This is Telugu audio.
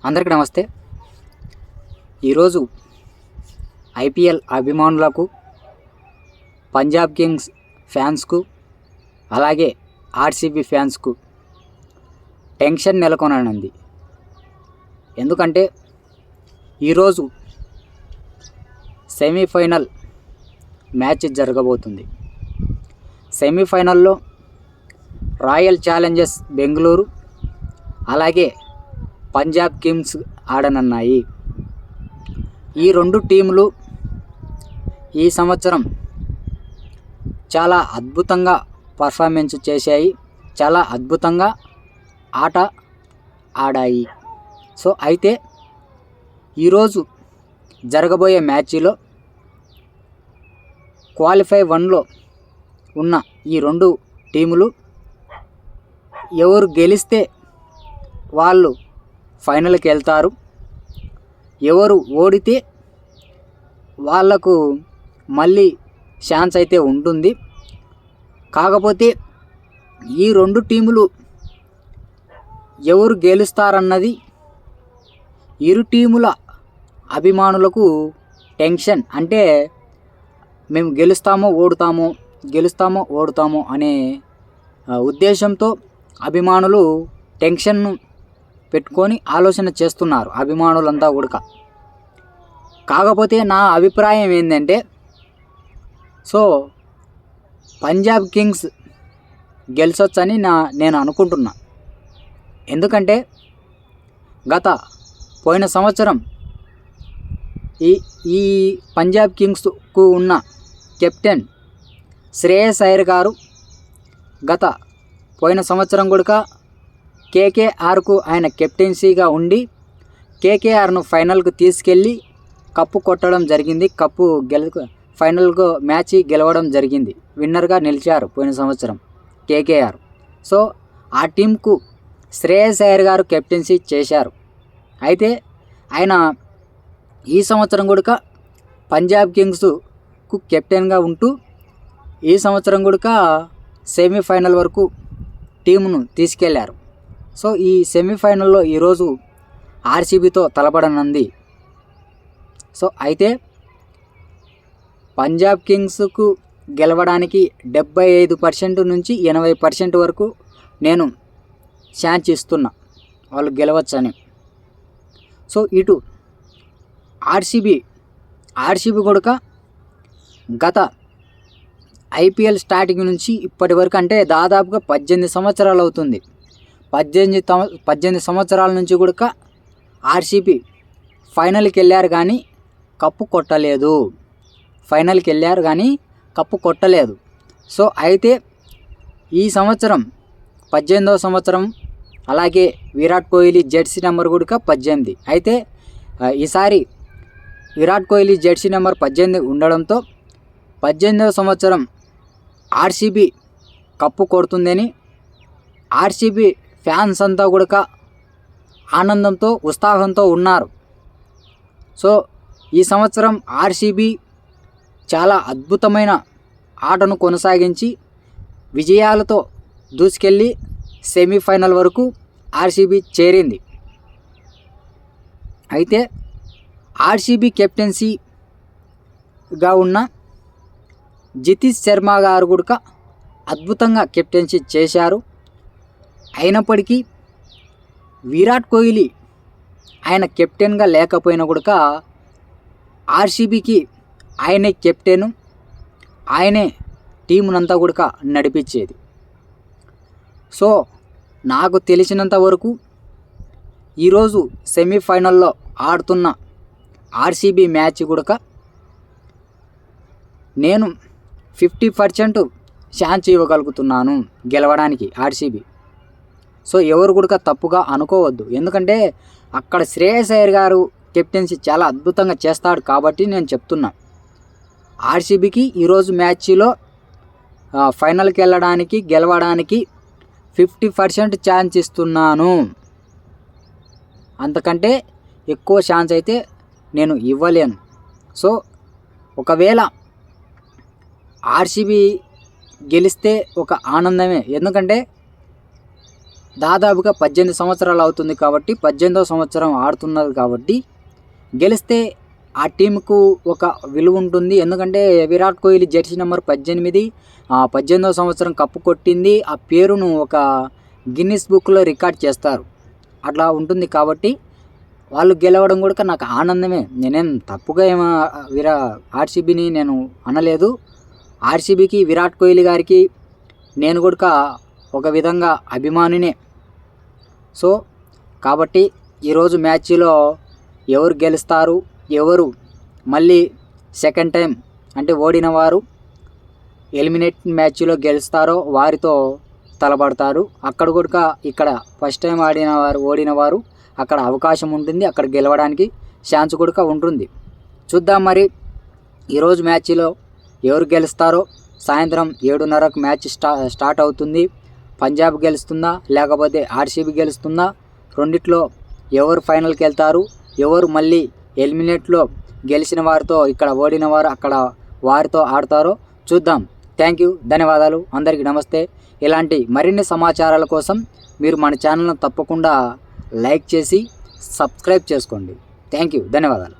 అందరికీ నమస్తే. ఈరోజు ఐపీఎల్ అభిమానులకు, పంజాబ్ కింగ్స్ ఫ్యాన్స్కు, అలాగే ఆర్సీబీ ఫ్యాన్స్కు టెన్షన్ నెలకొననుంది. ఎందుకంటే ఈరోజు సెమీఫైనల్ మ్యాచ్ జరగబోతుంది. సెమీఫైనల్లో రాయల్ ఛాలెంజర్స్ బెంగళూరు అలాగే పంజాబ్ కింగ్స్ ఆడనున్నాయి. ఈ రెండు టీములు ఈ సంవత్సరం చాలా అద్భుతంగా పర్ఫార్మెన్స్ చేశాయి, చాలా అద్భుతంగా ఆట ఆడాయి. సో అయితే ఈరోజు జరగబోయే మ్యాచ్లో క్వాలిఫై 1లో ఉన్న ఈ రెండు టీములు ఎవరు గెలిస్తే వాళ్ళు ఫైనల్కి వెళ్తారు, ఎవరు ఓడితే వాళ్లకు మళ్ళీ ఛాన్స్ అయితే ఉంటుంది. కాకపోతే ఈ రెండు టీములు ఎవరు గెలుస్తారన్నది ఇరు టీముల అభిమానులకు టెన్షన్. అంటే మేము గెలుస్తామో ఓడుతామో అనే ఉద్దేశంతో అభిమానులు టెన్షన్ను పెట్టుకొని ఆలోచన చేస్తున్నారు అభిమానులంతా కూడా. కాకపోతే నా అభిప్రాయం ఏంటంటే, సో పంజాబ్ కింగ్స్ గెలిచొచ్చని నేను అనుకుంటున్నా. ఎందుకంటే పోయిన సంవత్సరం ఈ పంజాబ్ కింగ్స్కు ఉన్న కెప్టెన్ శ్రేయస్ అయ్యర్ గారు పోయిన సంవత్సరం కూడా కేకేఆర్కు ఆయన కెప్టెన్సీగా ఉండి కేకేఆర్ను ఫైనల్కు తీసుకెళ్ళి కప్పు కొట్టడం జరిగింది. ఫైనల్కు మ్యాచ్ గెలవడం జరిగింది. విన్నర్గా నిలిచారు పోయిన సంవత్సరం కేకేఆర్. సో ఆ టీంకు శ్రేయస్ అయ్యర్ గారు కెప్టెన్సీ చేశారు. అయితే ఆయన ఈ సంవత్సరం కూడా పంజాబ్ కింగ్స్కు కెప్టెన్గా ఉంటూ ఈ సంవత్సరం కూడా సెమీఫైనల్ వరకు టీమును తీసుకెళ్లారు. సో ఈ సెమీఫైనల్లో ఈరోజు ఆర్సీబీతో తలపడనుంది. సో అయితే పంజాబ్ కింగ్స్కు గెలవడానికి 75% నుంచి 80% వరకు నేను ఛాన్స్ ఇస్తున్నా వాళ్ళు గెలవచ్చని. సో ఇటు ఆర్సీబీ కూడా గత ఐపీఎల్ స్టార్టింగ్ నుంచి ఇప్పటి వరకు, అంటే దాదాపుగా 18 సంవత్సరాలు అవుతుంది. 18 సంవత్సరాల నుంచి కూడా ఆర్సీబీ ఫైనల్కి వెళ్ళారు కానీ కప్పు కొట్టలేదు. సో అయితే ఈ సంవత్సరం 18వ సంవత్సరం, అలాగే విరాట్ కోహ్లీ జెర్సీ నెంబర్ కూడా 18. అయితే ఈసారి విరాట్ కోహ్లీ జెర్సీ నెంబర్ 18 ఉండడంతో 18వ సంవత్సరం ఆర్సీబీ కప్పు కొడుతుందని ఆర్సీబీ ఫ్యాన్స్ అంతా కూడా ఆనందంతో ఉత్సాహంతో ఉన్నారు. సో ఈ సంవత్సరం ఆర్సీబీ చాలా అద్భుతమైన ఆటను కొనసాగించి విజయాలతో దూసుకెళ్ళి సెమీఫైనల్ వరకు ఆర్సీబీ చేరింది. అయితే ఆర్సీబీ కెప్టెన్సీగా ఉన్న జితేష్ శర్మ గారు కూడా అద్భుతంగా కెప్టెన్సీ చేశారు. అయినప్పటికీ విరాట్ కోహ్లీ ఆయన కెప్టెన్గా లేకపోయినా కూడా ఆర్సీబీకి ఆయనే కెప్టెను, ఆయనే టీమునంతా కూడా నడిపించేది. సో నాకు తెలిసినంత వరకు ఈరోజు సెమీఫైనల్లో ఆడుతున్న ఆర్సీబీ మ్యాచ్ కూడా నేను 50% ఛాన్స్ ఇవ్వగలుగుతున్నాను గెలవడానికి ఆర్సీబీ. సో ఎవరు కూడా తప్పుగా అనుకోవద్దు. ఎందుకంటే అక్కడ శ్రేయస్ అయ్యర్ గారు కెప్టెన్సీ చాలా అద్భుతంగా చేస్తాడు కాబట్టి నేను చెప్తున్నా. ఆర్సీబీకి ఈరోజు మ్యాచ్లో ఫైనల్కి గెలవడానికి 50% ఛాన్స్ ఇస్తున్నాను. అంతకంటే ఎక్కువ ఛాన్స్ అయితే నేను ఇవ్వలేను. సో ఒకవేళ ఆర్సీబీ గెలిస్తే ఒక ఆనందమే. ఎందుకంటే దాదాపుగా 18 సంవత్సరాలు అవుతుంది కాబట్టి 18వ సంవత్సరం ఆడుతున్నారు కాబట్టి గెలిస్తే ఆ టీంకు ఒక విలువ ఉంటుంది. ఎందుకంటే విరాట్ కోహ్లీ జెర్సీ నెంబర్ 18 18వ సంవత్సరం కప్పు కొట్టింది. ఆ పేరును ఒక గిన్నిస్ బుక్లో రికార్డ్ చేస్తారు. అట్లా ఉంటుంది కాబట్టి వాళ్ళు గెలవడం కూడా నాకు ఆనందమే. నేనేం తప్పుగా ఆర్సీబీని నేను అనలేదు. ఆర్సీబీకి విరాట్ కోహ్లీ గారికి నేను కూడా ఒక విధంగా అభిమానినే. సో కాబట్టి ఈరోజు మ్యాచ్లో ఎవరు గెలుస్తారు, ఎవరు మళ్ళీ సెకండ్ టైం అంటే ఓడిన వారు ఎలిమినేట్ మ్యాచ్లో గెలుస్తారో వారితో తలపడతారు. అక్కడ కూడా ఇక్కడ ఫస్ట్ టైం ఓడిన వారు అక్కడ అవకాశం ఉంటుంది, అక్కడ గెలవడానికి ఛాన్స్ కూడా ఉంటుంది. చూద్దాం మరి ఈరోజు మ్యాచ్లో ఎవరు గెలుస్తారో. సాయంత్రం 7:30కు మ్యాచ్ స్టార్ట్ అవుతుంది. పంజాబ్ గెలుస్తుందా లేకపోతే ఆర్సీబీ గెలుస్తుందా, రెండిట్లో ఎవరు ఫైనల్కి వెళ్తారు, ఎవరు మళ్ళీ ఎలిమినేట్లో గెలిచిన వారితో ఇక్కడ ఓడిన వారు అక్కడ వారితో ఆడతారో చూద్దాం. థ్యాంక్ యూ, ధన్యవాదాలు, అందరికీ నమస్తే. ఇలాంటి మరిన్ని సమాచారాల కోసం మీరు మన ఛానల్ను తప్పకుండా లైక్ చేసి సబ్స్క్రైబ్ చేసుకోండి. థ్యాంక్ యూ, ధన్యవాదాలు.